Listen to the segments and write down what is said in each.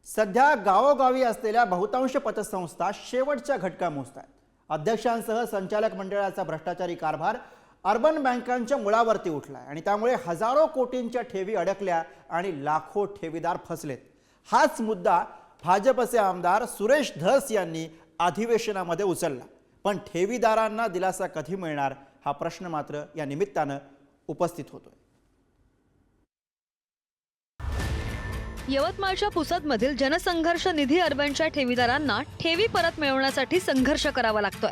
सध्या गावोगावी असलेल्या बहुतांश पतसंस्था शेवटच्या घटका मोजतात। अध्यक्षांसह संचालक मंडळाचा भ्रष्टाचारी कारभार अर्बन बँकांच्या मुळावरती उठलाय आणि त्यामुळे हजारो कोटींच्या ठेवी अडकल्या आणि लाखो ठेवीदार फसलेत। हाच मुद्दा भाजपचे आमदार सुरेश धस यांनी अधिवेशनामध्ये उचलला। पण ठेवीदारांना दिलासा कधी मिळणार हा प्रश्न मात्र या निमित्तानं उपस्थित होतोय। यवतमाळच्या पुसदमधील जनसंघर्ष निधी अर्बनच्या ठेवीदारांना ठेवी परत मिळवण्यासाठी संघर्ष करावा लागतोय।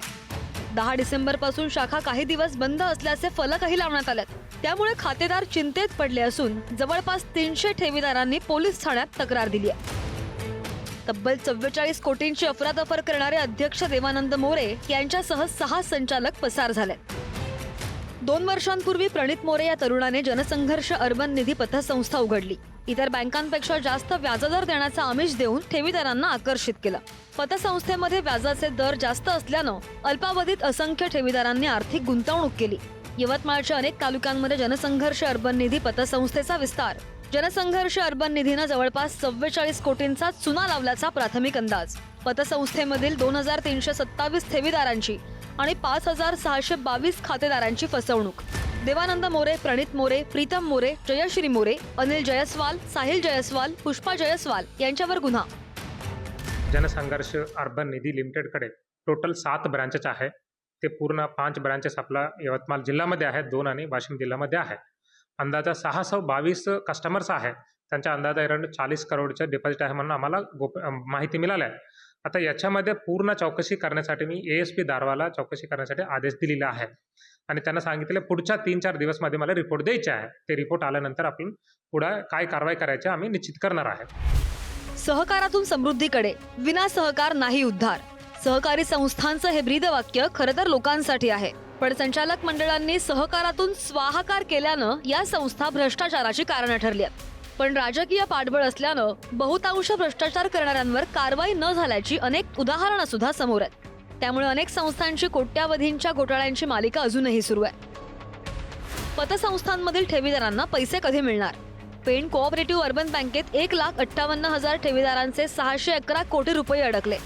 10 डिसेंबरपासून शाखा काही दिवस बंद असल्याचे फलकही लावण्यात आलेत। त्यामुळे खातेदार चिंतेत पडले असून जवळपास 300 ठेवीदारांनी पोलीस ठाण्यात तक्रार दिली आहे। तब्बल 44 कोटींची अफरातफर करणारे अध्यक्ष देवानंद मोरे यांच्यासह 6 संचालक पसार झालेत। 2 वर्षांपूर्वी प्रणित मोरे या तरुणाने जनसंघर्ष अर्बन निधी पतसंस्था उघडली। इतर बँकांपेक्षा जास्त व्याजदर देण्याचा आमिष देऊन ठेवीदारांना आकर्षित केलं। पतसंस्थेमध्ये व्याजाचे दर जास्त असल्यानं अल्पावधीत असंख्य ठेवीदारांनी आर्थिक गुंतवणूक केली। यवतमाळच्या अनेक तालुक्यांमध्ये जनसंघर्ष अर्बन निधी पतसंस्थेचा विस्तार। जनसंघर्ष अर्बन निधीनं जवळपास 44 कोटींचा चुना लावल्याचा प्राथमिक अंदाज। पतसंस्थेमधील 2327 ठेवीदारांची आणि 5622 खातेदारांची फसवणूक। देवानंद मोरे, प्रणित मोरे, प्रीतम मोरे, जयश्री मोरे, अनिल जयस्वाल, साहिल जयस्वाल, पुष्पा जयस्वाल यांच्यावर गुन्हा। जनसंघर्ष अर्बन निधी लिमिटेडकडे टोटल 7 ब्रांचेस आहे। ते पूर्ण 5 ब्रांचेस आपला यवतमाळ जिल्ह्यामध्ये आहेत, 2 आणि वाशिम जिल्ह्यामध्ये आहे। अंदाजा 622 कस्टमर्स आहेत। त्यांच्या अंदाजा अराउंड 40 करोडचे डिपॉझिट आहे म्हणून आम्हाला माहिती मिळाली आहे। आता याच्यामध्ये पूर्ण चौकशी करण्यासाठी मी ASP दारवाला चौकशी करण्यासाठी आदेश दिलेला आहे आणि त्यांना सांगितले पुढच्या 3-4 दिवसमध्ये मला रिपोर्ट द्यायचे आहे। ते रिपोर्ट आल्यानंतर आपण पुढे काय कारवाई करायची आम्ही निश्चित करणार आहे। सहकारातून समृद्धीकडे, विना सहकार नाही उद्धार। सहकारी संस्थांचं हे ब्रीदवाक्य खरं तर लोकांसाठी आहे, पण संचालक मंडळांनी सहकारातून स्वाहाकार केल्यानं या संस्था भ्रष्टाचाराची कारणं ठरली आहेत। पण राजकीय पाठबळ असल्यानं बहुतांश भ्रष्टाचार करणाऱ्यांवर कारवाई न झाल्याची अनेक उदाहरणं सुद्धा समोर आहेत। त्यामुळे अनेक संस्थांची कोट्यावधींच्या घोटाळ्यांची मालिका अजूनही सुरू आहे। पतसंस्थांमधील ठेवीदारांना पैसे कधी मिळणार? पेण कोऑपरेटिव्ह अर्बन बँकेत 1,58,000 ठेवीदारांचे 611 कोटी रुपये अडकले।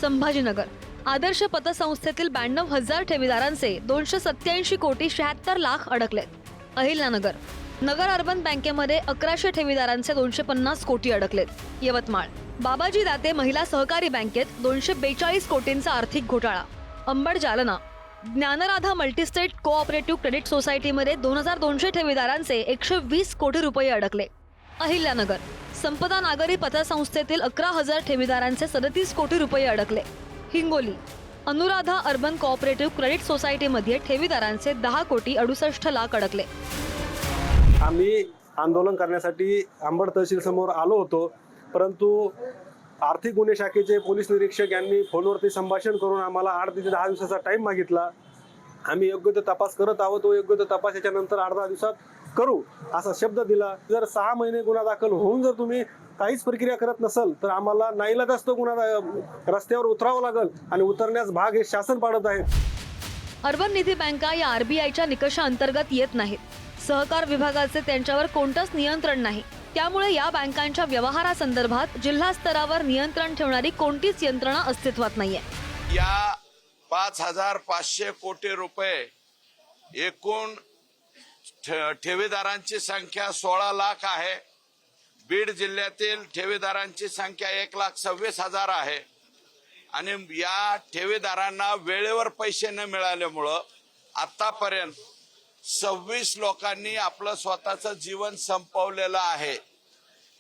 संभाजीनगर आदर्श पतसंस्थेतील 92,000 ठेवीदारांचे 287 कोटी 76 लाख अडकलेत। अहिल्यानगर नगर अर्बन बँकेमध्ये 1100 ठेवीदारांचे 250 कोटी अडकलेत। यवतमाळ बाबाजी दाते महिला सहकारी बँकेत 242 कोटींचा आर्थिक घोटाळा। Ambad Jalna Dnyanradha multi-state cooperative credit सोसायटीमध्ये 2200 ठेवीदारांचे 120 कोटी रुपये अडकले। अहिल्यानगर संपदा नागरी पतसंस्थेतील 11,000 ठेवीदारांचे 37 कोटी रुपये अडकले। Hingoli Anuradha urban cooperative credit सोसायटीमध्ये ठेवीदारांचे 10 कोटी 68 लाख अडकले। आम्ही आंदोलन करण्यासाठी अंबड तहसील समोर आलो होतो, परंतु आर्थिक गुन्हे शाखेचे पोलीस निरीक्षक यांनी फोनवरती संभाषण करून आम्हाला 8 ते 10 दिवसाचा टाइम मागितला। आम्ही योग्य तो तपास करत आहोत। तो योग्य तो तपास याच्यानंतर 8-10 दिवसात करू असा शब्द दिला। जर 6 महिने गुन्हा दाखल होऊन जर तुम्ही काहीच प्रक्रिया करत नसाल तर आम्हाला नाईलाजास्तव गुन्हा रस्त्यावर उतरावं लागेल आणि उतरण्यास भाग हे शासन पाडत आहे। अर्बन निधी बँका या RBIच्या निकषाअंतर्गत येत नाहीत। सहकार विभागाचे त्यांच्यावर कोणतंच नियंत्रण नाही। त्यामुळे या बँकांच्या व्यवहारासंदर्भात जिल्हा स्तरावर नियंत्रण ठेवणारी कोणतीच यंत्रणा अस्तित्वात नाहीये। या 5,500 कोटी रुपये एकूण ठेवीदारांची संख्या 16 लाख आहे। बीड जिल्ह्यातील ठेवीदारांची संख्या 1,26,000 आहे आणि या ठेवीदारांना वेळेवर पैसे न मिळाल्यामुळं आतापर्यंत 26 लोकांनी आपलं स्वतःचं जीवन संपवलेलं आहे।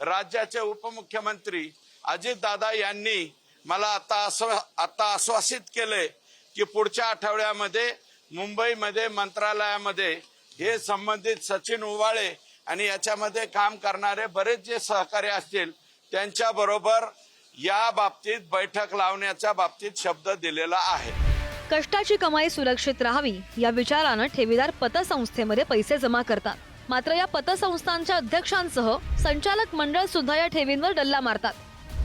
राज्याचे उपमुख्यमंत्री अजितदादा यांनी मला आता आश्वासित केले की पुढच्या आठवड्यामध्ये मुंबईमध्ये मंत्रालयामध्ये हे संबंधित सचिन उवाळे आणि याच्यामध्ये काम करणारे बरेच जे सहकारी असतील त्यांच्याबरोबर या बाबतीत बैठक लावण्याच्या बाबतीत शब्द दिलेला आहे। कष्टाची कमाई सुरक्षित राहावी या विचारानं ठेवीदार पतसंस्थेमध्ये पैसे जमा करतात। मात्र या पतसंस्थांच्या अध्यक्षांसह संचालक मंडळ सुद्धा या ठेवींवर डल्ला मारतात।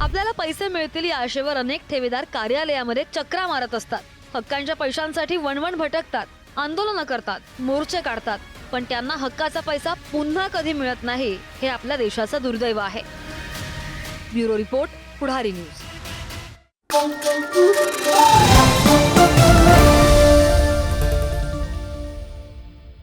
आपल्याला पैसे मिळतील या आशेवर अनेक ठेवीदार कार्यालयामध्ये चक्रा मारत असतात। हक्कांच्या पैशांसाठी वणवण भटकतात, आंदोलनं करतात, मोर्चे काढतात, पण त्यांना हक्काचा पैसा पुन्हा कधी मिळत नाही हे आपल्या देशाचं दुर्दैव आहे। ब्युरो रिपोर्ट, पुढारी न्यूज.